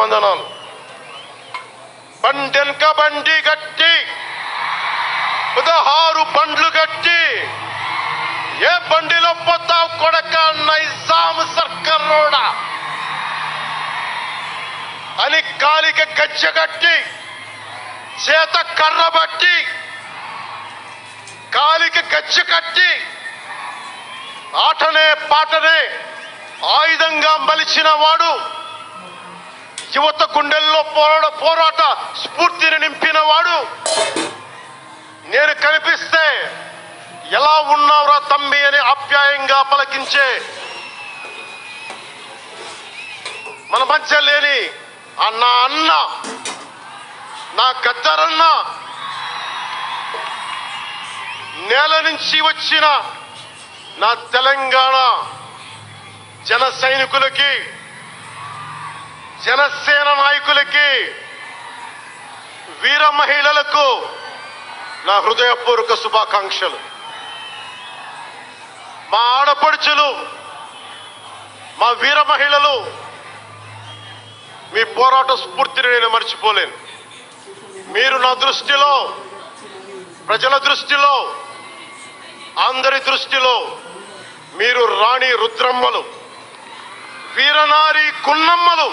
వందనాలు. బండెనక బండి గట్టి 16 బండ్లు గట్టి ఏ బండిలో పోతావు కొడక నైజాం సర్కార్ రోడా అని కాలికి గజ్జగట్టి చేత కర్ర బట్టి కాలికి గజ్జ కట్టి ఆటనే పాటనే ఆయుధంగా మలిచిన వాడు, యువత గుండెల్లో పోరాట స్ఫూర్తిని నింపిన వాడు, నేను కనిపిస్తే ఎలా ఉన్నావురా తమ్మి అని ఆప్యాయంగా పలకించే మన మధ్య లేని నా అన్న, నా గద్దరన్న, నేల నుంచి వచ్చిన నా తెలంగాణ జన సైనికులకి, జనసేన నాయకులకి, వీర మహిళలకు నా హృదయపూర్వక శుభాకాంక్షలు. మా ఆడపడుచులు, మా వీర మహిళలు, మీ పోరాట స్ఫూర్తిని నేను మర్చిపోలేను. మీరు నా దృష్టిలో, ప్రజల దృష్టిలో, అందరి దృష్టిలో మీరు రాణి రుద్రమ్మలు, వీరనారి కున్నమ్మలు.